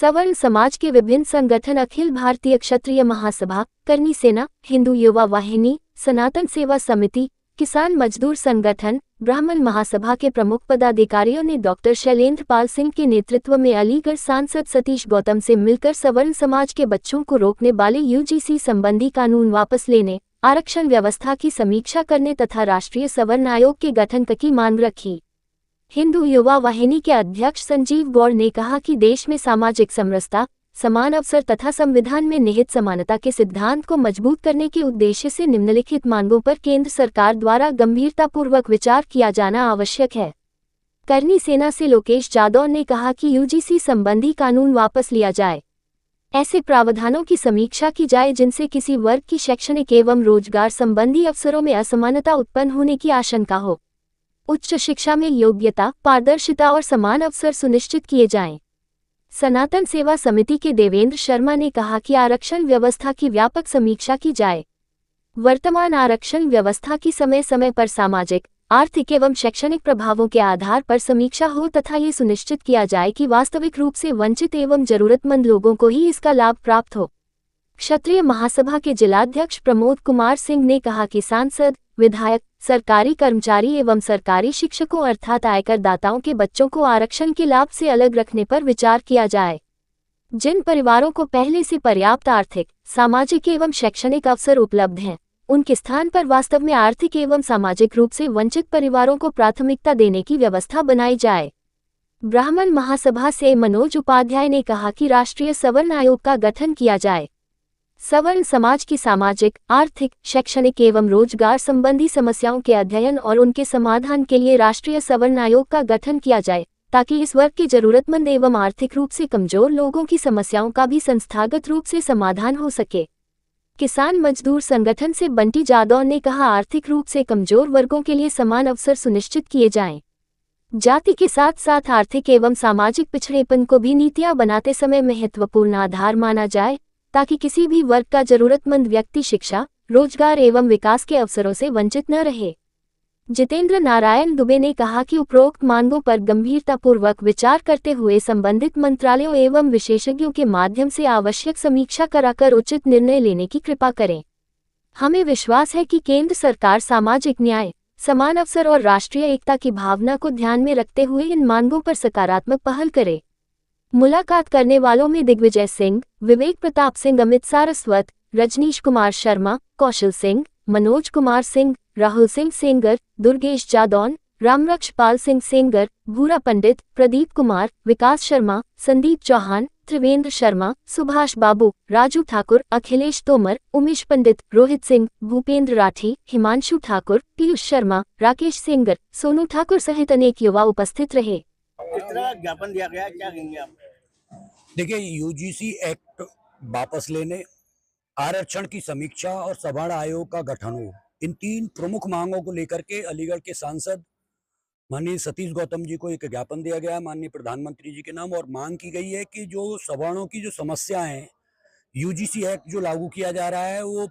सवर्ण समाज के विभिन्न संगठन अखिल भारतीय क्षत्रिय महासभा, करनी सेना, हिंदू युवा वाहिनी, सनातन सेवा समिति, किसान मजदूर संगठन, ब्राह्मण महासभा के प्रमुख पदाधिकारियों ने डॉक्टर शैलेंद्र पाल सिंह के नेतृत्व में अलीगढ़ सांसद सतीश गौतम से मिलकर सवर्ण समाज के बच्चों को रोकने वाले यूजीसी संबंधी कानून वापस लेने, आरक्षण व्यवस्था की समीक्षा करने तथा राष्ट्रीय सवर्ण आयोग के गठन की मांग रखी। हिंदू युवा वाहिनी के अध्यक्ष संजीव गौड़ ने कहा कि देश में सामाजिक समरसता, समान अवसर तथा संविधान में निहित समानता के सिद्धांत को मजबूत करने के उद्देश्य से निम्नलिखित मांगों पर केंद्र सरकार द्वारा गंभीरतापूर्वक विचार किया जाना आवश्यक है। करनी सेना से लोकेश जादव ने कहा कि यूजीसी संबंधी कानून वापस लिया जाए। ऐसे प्रावधानों की समीक्षा की जाए जिनसे किसी वर्ग की शैक्षणिक एवं रोजगार संबंधी अवसरों में असमानता उत्पन्न होने की आशंका हो। उच्च शिक्षा में योग्यता, पारदर्शिता और समान अवसर सुनिश्चित किए जाएं। सनातन सेवा समिति के देवेंद्र शर्मा ने कहा कि आरक्षण व्यवस्था की व्यापक समीक्षा की जाए। वर्तमान आरक्षण व्यवस्था की समय समय पर सामाजिक, आर्थिक एवं शैक्षणिक प्रभावों के आधार पर समीक्षा हो तथा ये सुनिश्चित किया जाए कि वास्तविक रूप से वंचित एवं जरूरतमंद लोगों को ही इसका लाभ प्राप्त हो। क्षत्रिय महासभा के जिलाध्यक्ष प्रमोद कुमार सिंह ने कहा कि सांसद, विधायक, सरकारी कर्मचारी एवं सरकारी शिक्षकों अर्थात आयकर दाताओं के बच्चों को आरक्षण के लाभ से अलग रखने पर विचार किया जाए। जिन परिवारों को पहले से पर्याप्त आर्थिक, सामाजिक एवं शैक्षणिक अवसर उपलब्ध हैं, उनके स्थान पर वास्तव में आर्थिक एवं सामाजिक रूप से वंचित परिवारों को प्राथमिकता देने की व्यवस्था बनाई जाए। ब्राह्मण महासभा से मनोज उपाध्याय ने कहा कि राष्ट्रीय सवर्ण आयोग का गठन किया जाए। सवर्ण समाज की सामाजिक, आर्थिक, शैक्षणिक एवं रोजगार संबंधी समस्याओं के अध्ययन और उनके समाधान के लिए राष्ट्रीय सवर्ण आयोग का गठन किया जाए, ताकि इस वर्ग के जरूरतमंद एवं आर्थिक रूप से कमजोर लोगों की समस्याओं का भी संस्थागत रूप से समाधान हो सके। किसान मजदूर संगठन से बंटी जादव ने कहा, आर्थिक रूप से कमजोर वर्गों के लिए समान अवसर सुनिश्चित किए जाएं। जाति के साथ साथ आर्थिक एवं सामाजिक पिछड़ेपन को भी नीतियां बनाते समय महत्वपूर्ण आधार माना जाए, ताकि किसी भी वर्ग का जरूरतमंद व्यक्ति शिक्षा, रोजगार एवं विकास के अवसरों से वंचित न रहे। जितेंद्र नारायण दुबे ने कहा कि उपरोक्त मांगों पर गंभीरतापूर्वक विचार करते हुए संबंधित मंत्रालयों एवं विशेषज्ञों के माध्यम से आवश्यक समीक्षा कराकर उचित निर्णय लेने की कृपा करें। हमें विश्वास है कि केंद्र सरकार सामाजिक न्याय, समान अवसर और राष्ट्रीय एकता की भावना को ध्यान में रखते हुए इन मांगों पर सकारात्मक पहल करे। मुलाकात करने वालों में दिग्विजय सिंह, विवेक प्रताप सिंह, अमित सारस्वत, रजनीश कुमार शर्मा, कौशल सिंह, मनोज कुमार सिंह, राहुल सिंह सेंगर, दुर्गेश जादौन, रामरक्ष पाल सिंह सेंगर, भूरा पंडित, प्रदीप कुमार, विकास शर्मा, संदीप चौहान, त्रिवेंद्र शर्मा, सुभाष बाबू, राजू ठाकुर, अखिलेश तोमर, उमेश पंडित, रोहित सिंह, भूपेंद्र राठी, हिमांशु ठाकुर, पीयूष शर्मा, राकेश सेंगर, सोनू ठाकुर सहित अनेक युवा उपस्थित रहे। किस तरह ज्ञापन दिया गया, क्या कहेंगे आप? देखिए, यूजीसी एक्ट वापस लेने, आरक्षण की समीक्षा और सवर्ण आयोग का गठन हो, इन तीन प्रमुख मांगों को लेकर के अलीगढ़ के सांसद माननीय सतीश गौतम जी को एक ज्ञापन दिया गया माननीय प्रधानमंत्री जी के नाम, और मांग की गई है कि जो सवर्णों की जो समस्याएं हैं, यूजीसी एक्ट जो लागू किया जा रहा है वो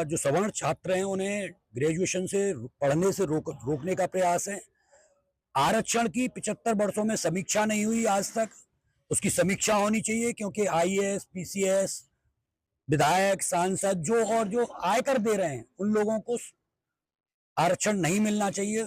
जो सवर्ण छात्र हैं उन्हें ग्रेजुएशन से पढ़ने से रोकने का प्रयास है। आरक्षण की 75 वर्षों में समीक्षा नहीं हुई आज तक, उसकी समीक्षा होनी चाहिए, क्योंकि आईएएस, पीसीएस, विधायक, सांसद जो आयकर दे रहे हैं उन लोगों को आरक्षण नहीं मिलना चाहिए।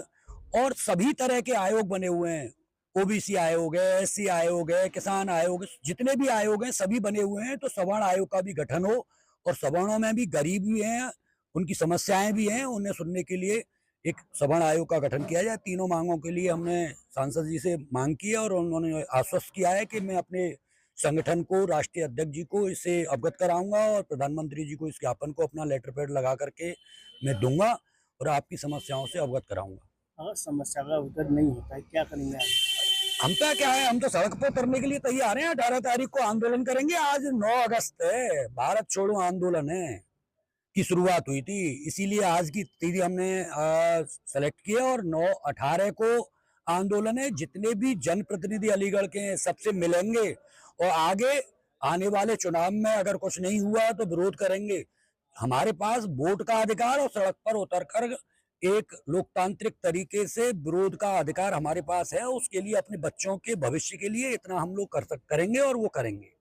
और सभी तरह के आयोग बने हुए हैं, ओबीसी आयोग है, एससी आयोग है, किसान आयोग, जितने भी आयोग हैं सभी बने हुए हैं, तो सवर्ण आयोग का भी गठन हो। और सवर्णों में भी गरीब भी हैं, उनकी समस्याएं भी हैं, उन्हें सुनने के लिए एक सवर्ण आयोग का गठन किया जाए। तीनों मांगों के लिए हमने सांसद जी से मांग की है और उन्होंने आश्वस्त किया है कि मैं अपने संगठन को, राष्ट्रीय अध्यक्ष जी को इससे अवगत कराऊंगा और प्रधानमंत्री जी को इस ज्ञापन को अपना लेटर पैड लगा करके मैं दूंगा और आपकी समस्याओं से अवगत कराऊंगा। अगर समस्या का उत्तर नहीं होता है, क्या करेंगे आप? हम तो क्या है, हम तो सड़क पर उतरने के लिए तैयार हैं। 18 तारीख को आंदोलन करेंगे। आज 9 अगस्त है, भारत छोड़ो आंदोलन है की शुरुआत हुई थी, इसीलिए आज की तिथि हमने सेलेक्ट किया और 9/18 को आंदोलन है। जितने भी जनप्रतिनिधि अलीगढ़ के हैं सबसे मिलेंगे और आगे आने वाले चुनाव में अगर कुछ नहीं हुआ तो विरोध करेंगे। हमारे पास वोट का अधिकार और सड़क पर उतरकर एक लोकतांत्रिक तरीके से विरोध का अधिकार हमारे पास है, उसके लिए अपने बच्चों के भविष्य के लिए इतना हम लोग करेंगे और वो करेंगे।